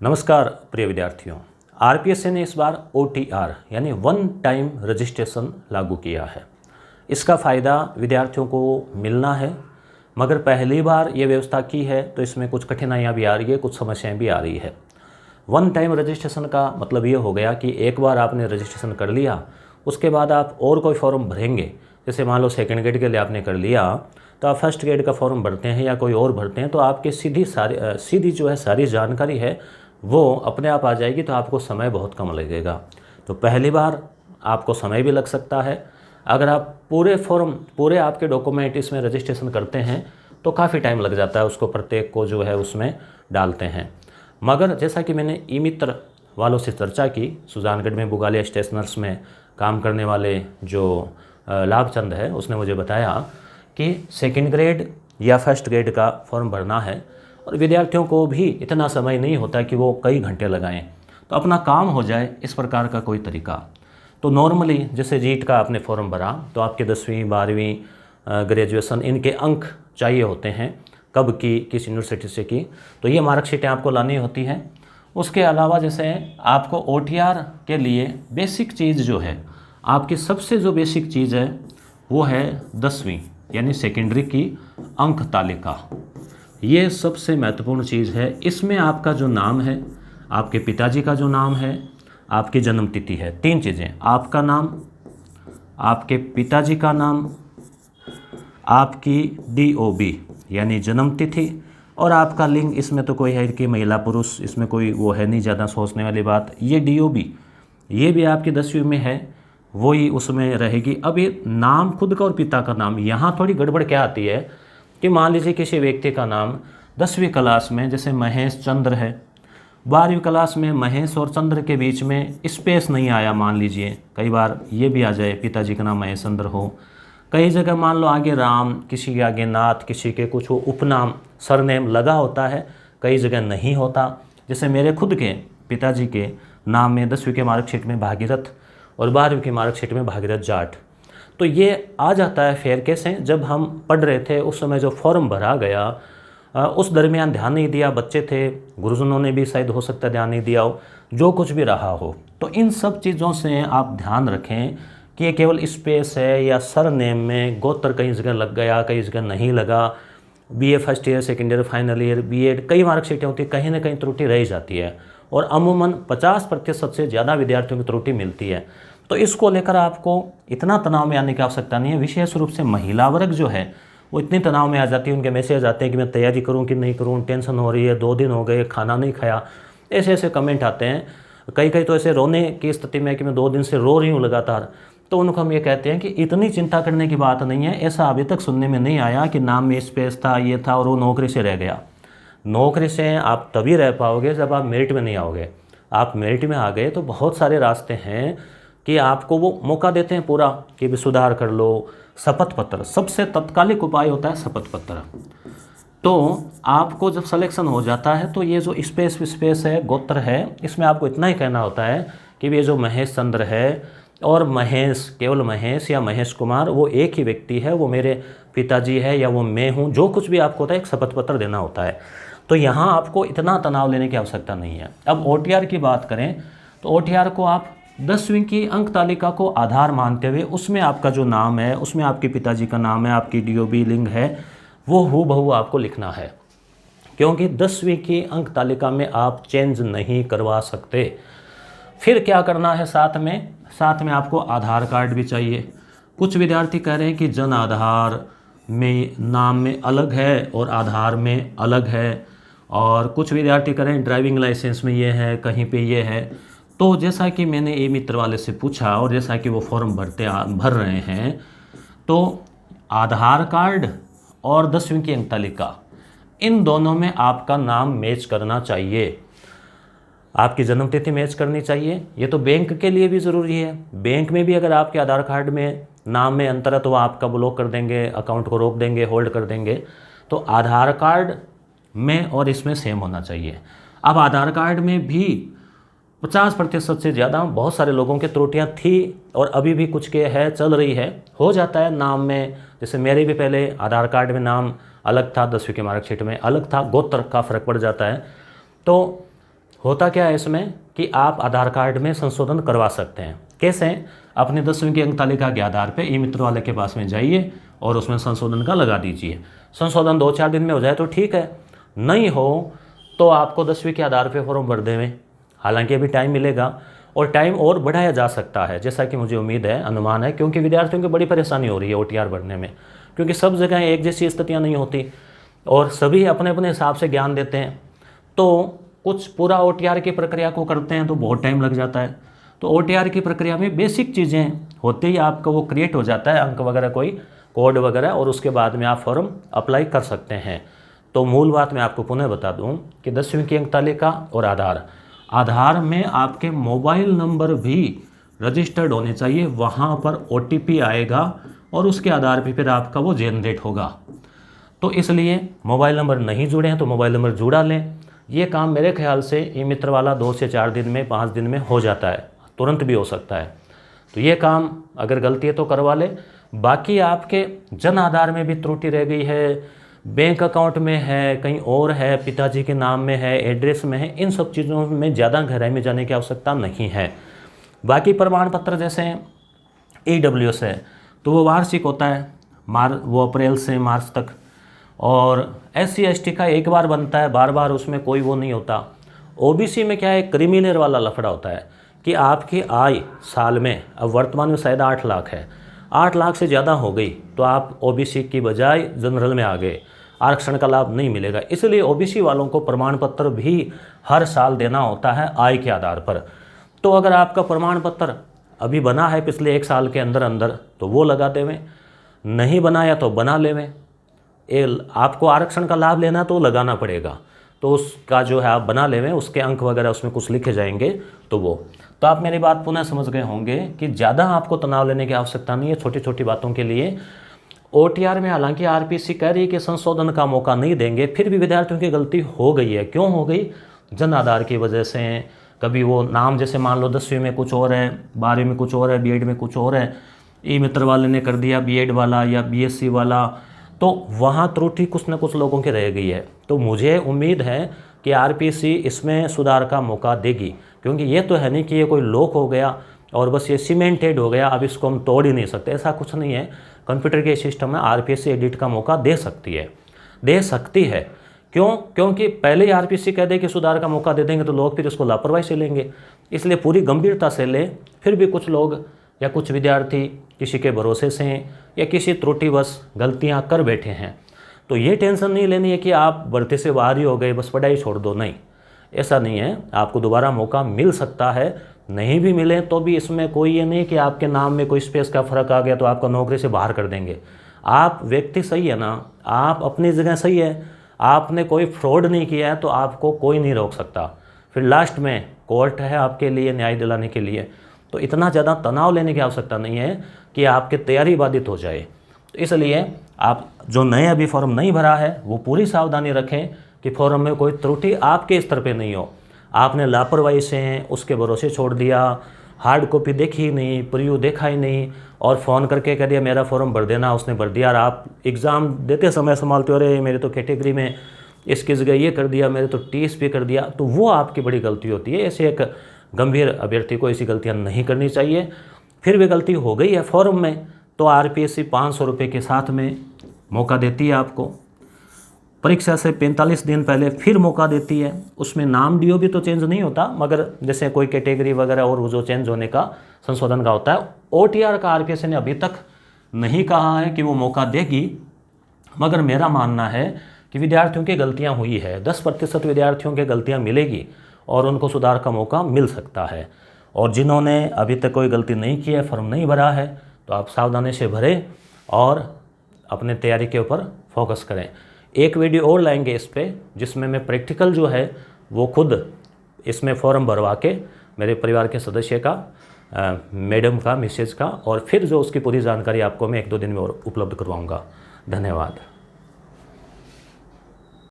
नमस्कार प्रिय विद्यार्थियों। आरपीएससी ने इस बार OTR यानी वन टाइम रजिस्ट्रेशन लागू किया है। इसका फ़ायदा विद्यार्थियों को मिलना है, मगर पहली बार ये व्यवस्था की है तो इसमें कुछ कठिनाइयाँ भी आ रही है, कुछ समस्याएं भी आ रही है। वन टाइम रजिस्ट्रेशन का मतलब ये हो गया कि एक बार आपने रजिस्ट्रेशन कर लिया, उसके बाद आप और कोई फॉर्म भरेंगे, जैसे मान लो सेकेंड ग्रेड के लिए आपने कर लिया तो आप फर्स्ट ग्रेड का फॉर्म भरते हैं या कोई और भरते हैं तो आपके सीधी जो है सारी जानकारी है वो अपने आप आ जाएगी, तो आपको समय बहुत कम लगेगा। तो पहली बार आपको समय भी लग सकता है। अगर आप पूरे आपके डॉक्यूमेंट इसमें रजिस्ट्रेशन करते हैं तो काफ़ी टाइम लग जाता है, उसको प्रत्येक को जो है उसमें डालते हैं। मगर जैसा कि मैंने ई मित्र वालों से चर्चा की, सुजानगढ़ में बुगालिया स्टेशनर्स में काम करने वाले जो लाभचंद है, उसने मुझे बताया कि सेकंड ग्रेड या फर्स्ट ग्रेड का फॉर्म भरना है और विद्यार्थियों को भी इतना समय नहीं होता कि वो कई घंटे लगाएं, तो अपना काम हो जाए इस प्रकार का कोई तरीका। तो नॉर्मली जैसे जीट का आपने फॉर्म भरा तो आपके 10वीं 12वीं ग्रेजुएशन इनके अंक चाहिए होते हैं, कब की किस यूनिवर्सिटी से की, तो ये मार्कशीटें आपको लानी होती हैं। उसके अलावा जैसे आपको OTR के लिए बेसिक चीज़ जो है, आपकी सबसे जो बेसिक चीज़ है वो है 10वीं यानी सेकेंडरी की अंक तालिका। ये सबसे महत्वपूर्ण चीज़ है। इसमें आपका जो नाम है, आपके पिताजी का जो नाम है, आपकी जन्म तिथि है, 3 चीज़ें, आपका नाम, आपके पिताजी का नाम, आपकी DOB यानी जन्म तिथि और आपका लिंग। इसमें तो कोई है कि महिला पुरुष, इसमें कोई वो है नहीं ज़्यादा सोचने वाली बात। ये DOB ये भी आपकी 10वीं में है, वही उसमें रहेगी। अब ये नाम खुद का और पिता का नाम, यहाँ थोड़ी गड़बड़ क्या आती है कि मान लीजिए किसी व्यक्ति का नाम 10वीं क्लास में जैसे महेश चंद्र है, 12वीं क्लास में महेश और चंद्र के बीच में स्पेस नहीं आया, मान लीजिए, कई बार ये भी आ जाए पिताजी का नाम महेश चंद्र हो। कई जगह मान लो आगे राम, किसी के आगे नाथ, किसी के कुछ उपनाम सरनेम लगा होता है, कई जगह नहीं होता। जैसे मेरे खुद के पिताजी के नाम में 10वीं के मार्कशीट में भागीरथ और 12वीं की मार्कशीट में भागीरथ जाट, तो ये आ जाता है फेयर केस है। जब हम पढ़ रहे थे उस समय जो फॉर्म भरा गया उस दरमियान ध्यान नहीं दिया, बच्चे थे, गुरुजनों ने भी शायद हो सकता है ध्यान नहीं दिया हो, जो कुछ भी रहा हो। तो इन सब चीज़ों से आप ध्यान रखें कि ये केवल स्पेस है या सरनेम में गोत्र कहीं जगह लग गया, कई जगह नहीं लगा। BA first year, second year, final year, B.Ed कई मार्कशीटें होती है, कहीं ना कहीं त्रुटि रह जाती है और अमूमन 50% से ज़्यादा विद्यार्थियों की त्रुटि मिलती है। तो इसको लेकर आपको इतना तनाव में आने की आवश्यकता नहीं है। विशेष रूप से महिला वर्ग जो है वो इतनी तनाव में आ जाती है, उनके मैसेज आते हैं कि मैं तैयारी करूं कि नहीं करूं, टेंशन हो रही है, 2 दिन हो गए खाना नहीं खाया, ऐसे ऐसे कमेंट आते हैं। कई तो ऐसे रोने की स्थिति में कि मैं 2 दिन से रो रही हूँ लगातार। तो उनको हम ये कहते हैं कि इतनी चिंता करने की बात नहीं है। ऐसा अभी तक सुनने में नहीं आया कि नाम में स्पेस था, ये था और वो नौकरी से रह गया। नौकरी से आप तभी रह पाओगे जब आप मेरिट में नहीं आओगे। आप मेरिट में आ गए तो बहुत सारे रास्ते हैं कि आपको वो मौका देते हैं पूरा कि भी सुधार कर लो। शपथ पत्र सबसे तत्कालिक उपाय होता है, शपथ पत्र। तो आपको जब सिलेक्शन हो जाता है तो ये जो स्पेस है, गोत्र है, इसमें आपको इतना ही कहना होता है कि ये जो महेश चंद्र है और महेश, केवल महेश या महेश कुमार, वो एक ही व्यक्ति है, वो मेरे पिताजी है या वो मैं हूँ, जो कुछ भी आपको होता है एक शपथ पत्र देना होता है। तो यहाँ आपको इतना तनाव लेने की आवश्यकता नहीं है। अब OTR की बात करें तो OTR को आप 10वीं की अंक तालिका को आधार मानते हुए उसमें आपका जो नाम है, उसमें आपके पिताजी का नाम है, आपकी DOB लिंग है, वो हूबहू आपको लिखना है, क्योंकि 10वीं की अंक तालिका में आप चेंज नहीं करवा सकते। फिर क्या करना है, साथ में आपको आधार कार्ड भी चाहिए। कुछ विद्यार्थी कह रहे हैं कि जन आधार में नाम में अलग है और आधार में अलग है, और कुछ विद्यार्थी कह रहे हैं ड्राइविंग लाइसेंस में ये है, कहीं पे ये है। तो जैसा कि मैंने ई मित्र वाले से पूछा और जैसा कि वो फॉर्म भर रहे हैं, तो आधार कार्ड और 10वीं की अंक तालिका, इन दोनों में आपका नाम मैच करना चाहिए, आपकी जन्म तिथि मैच करनी चाहिए। ये तो बैंक के लिए भी ज़रूरी है। बैंक में भी अगर आपके आधार कार्ड में नाम में अंतर है तो वो आपका ब्लॉक कर देंगे, अकाउंट को रोक देंगे, होल्ड कर देंगे। तो आधार कार्ड में और इसमें सेम होना चाहिए। अब आधार कार्ड में भी 50% से ज़्यादा बहुत सारे लोगों की त्रुटियां थी और अभी भी कुछ के है, चल रही है। हो जाता है नाम में, जैसे मेरे भी पहले आधार कार्ड में नाम अलग था, 10वीं के मार्कशीट में अलग था, गोत्र का फ़र्क पड़ जाता है। तो होता क्या है इसमें कि आप आधार कार्ड में संशोधन करवा सकते हैं। कैसे? अपने 10वीं की अंक तालिका के आधार पे ई मित्र वाले के पास में जाइए और उसमें संशोधन का लगा दीजिए। संशोधन 2-4 दिन में हो जाए तो ठीक है, नहीं हो तो आपको 10वीं के आधार पे फॉर्म भर देवें। हालांकि अभी टाइम मिलेगा और टाइम और बढ़ाया जा सकता है, जैसा कि मुझे उम्मीद है, अनुमान है, क्योंकि विद्यार्थियों की बड़ी परेशानी हो रही है OTR भरने में, क्योंकि सब जगह एक जैसी स्थितियाँ नहीं होती और सभी अपने अपने हिसाब से ज्ञान देते हैं। तो कुछ पूरा OTR की प्रक्रिया को करते हैं तो बहुत टाइम लग जाता है। तो OTR की प्रक्रिया में बेसिक चीज़ें होते ही आपका वो क्रिएट हो जाता है, अंक वगैरह, कोई कोड वगैरह, और उसके बाद में आप फॉर्म अप्लाई कर सकते हैं। तो मूल बात मैं आपको पुनः बता दूं कि 10वीं की अंक तालिका और आधार में आपके मोबाइल नंबर भी रजिस्टर्ड होने चाहिए। वहाँ पर OTP आएगा और उसके आधार पर फिर आपका वो जनरेट होगा। तो इसलिए मोबाइल नंबर नहीं जुड़े हैं तो मोबाइल नंबर जुड़ा लें। ये काम मेरे ख्याल से ई मित्र वाला 2 से 4 दिन में, 5 दिन में हो जाता है, तुरंत भी हो सकता है। तो ये काम अगर गलती है तो करवा ले। बाकी आपके जन आधार में भी त्रुटि रह गई है, बैंक अकाउंट में है, कहीं और है, पिताजी के नाम में है, एड्रेस में है, इन सब चीज़ों में ज़्यादा गहराई में जाने की आवश्यकता नहीं है। बाकी प्रमाण पत्र जैसे EWS है तो वो वार्षिक होता है, वो अप्रैल से मार्च तक, और SC ST का एक बार बनता है, बार बार उसमें कोई वो नहीं होता। OBC में क्या है, क्रिमिनल वाला लफड़ा होता है कि आपकी आय साल में, अब वर्तमान में शायद 8 लाख है, 8 लाख से ज़्यादा हो गई तो आप OBC की बजाय जनरल में आ गए, आरक्षण का लाभ नहीं मिलेगा। इसलिए OBC वालों को प्रमाण पत्र भी हर साल देना होता है आय के आधार पर। तो अगर आपका प्रमाण पत्र अभी बना है पिछले 1 साल के अंदर अंदर तो वो लगा देवें, नहीं बनाया तो बना लेवें। आपको आरक्षण का लाभ लेना तो लगाना पड़ेगा, तो उसका जो है आप बना लेवें, उसके अंक वगैरह उसमें कुछ लिखे जाएंगे तो वो। तो आप मेरी बात पुनः समझ गए होंगे कि ज़्यादा आपको तनाव लेने की आवश्यकता नहीं है छोटी छोटी बातों के लिए। OTR में हालांकि RPC कह रही है कि संशोधन का मौका नहीं देंगे, फिर भी विद्यार्थियों की गलती हो गई है। क्यों हो गई? जन आधार की वजह से। कभी वो नाम, जैसे मान लो 10वीं में कुछ और है, 12वीं में कुछ और है, B.Ed में कुछ और है, ई मित्र वाले ने कर दिया B.Ed वाला या BSc वाला, तो वहाँ त्रुटि कुछ न कुछ लोगों की रह गई है। तो मुझे उम्मीद है कि RPC इसमें सुधार का मौका देगी, क्योंकि ये तो है नहीं कि ये कोई लॉक हो गया और बस ये सीमेंटेड हो गया, अब इसको हम तोड़ ही नहीं सकते, ऐसा कुछ नहीं है। कंप्यूटर के सिस्टम में RPC एडिट का मौका दे सकती है। क्यों? क्योंकि पहले ही RPC कह दे कि सुधार का मौका दे देंगे तो लोग फिर इसको लापरवाही से लेंगे, इसलिए पूरी गंभीरता से लें। फिर भी कुछ लोग या कुछ विद्यार्थी किसी के भरोसे से या किसी त्रुटिवश गलतियां कर बैठे हैं, तो ये टेंशन नहीं लेनी है कि आप भर्ती से बाहर ही हो गए, बस पढ़ाई छोड़ दो। नहीं, ऐसा नहीं है, आपको दोबारा मौका मिल सकता है। नहीं भी मिले तो भी इसमें कोई ये नहीं कि आपके नाम में कोई स्पेस का फ़र्क आ गया तो आपको नौकरी से बाहर कर देंगे। आप व्यक्ति सही है ना, आप अपनी जगह सही है, आपने कोई फ्रॉड नहीं किया है तो आपको कोई नहीं रोक सकता। फिर लास्ट में कोर्ट है आपके लिए न्याय दिलाने के लिए। तो इतना ज़्यादा तनाव लेने की आवश्यकता नहीं है कि आपकी तैयारी बाधित हो जाए। तो इसलिए आप जो नए अभी फॉर्म नहीं भरा है वो पूरी सावधानी रखें कि फॉर्म में कोई त्रुटि आपके स्तर पे नहीं हो। आपने लापरवाही से उसके भरोसे छोड़ दिया, हार्ड कॉपी देखी ही नहीं, प्रीव्यू देखा ही नहीं और फ़ोन करके कह दिया मेरा फॉर्म भर देना, उसने भर दिया और आप एग्ज़ाम देते समय संभालते हो, अरे मेरे तो कैटेगरी में इसकी जगह ये कर दिया, मेरे तो TSP कर दिया, तो वो आपकी बड़ी गलती होती है। ऐसे एक गंभीर अभ्यर्थी को ऐसी गलतियां नहीं करनी चाहिए। फिर भी गलती हो गई है फॉर्म में तो RPSC 500 रुपये के साथ में मौका देती है आपको। परीक्षा से 45 दिन पहले फिर मौका देती है। उसमें नाम DOB तो चेंज नहीं होता, मगर जैसे कोई कैटेगरी वगैरह और वो जो चेंज होने का संशोधन का होता है। OTR का RPSC ने अभी तक नहीं कहा है कि वो मौका देगी, मगर मेरा मानना है कि विद्यार्थियों की गलतियाँ हुई है, 10% विद्यार्थियों की गलतियाँ मिलेगी और उनको सुधार का मौका मिल सकता है। और जिन्होंने अभी तक कोई गलती नहीं की है, फॉर्म नहीं भरा है, तो आप सावधानी से भरें और अपने तैयारी के ऊपर फोकस करें। एक वीडियो और लाएंगे इस पे, जिसमें मैं प्रैक्टिकल जो है वो खुद इसमें फॉर्म भरवा के मेरे परिवार के सदस्य का, मैडम का, मिसेज का, और फिर जो उसकी पूरी जानकारी आपको मैं 1-2 दिन में और उपलब्ध करवाऊँगा। धन्यवाद।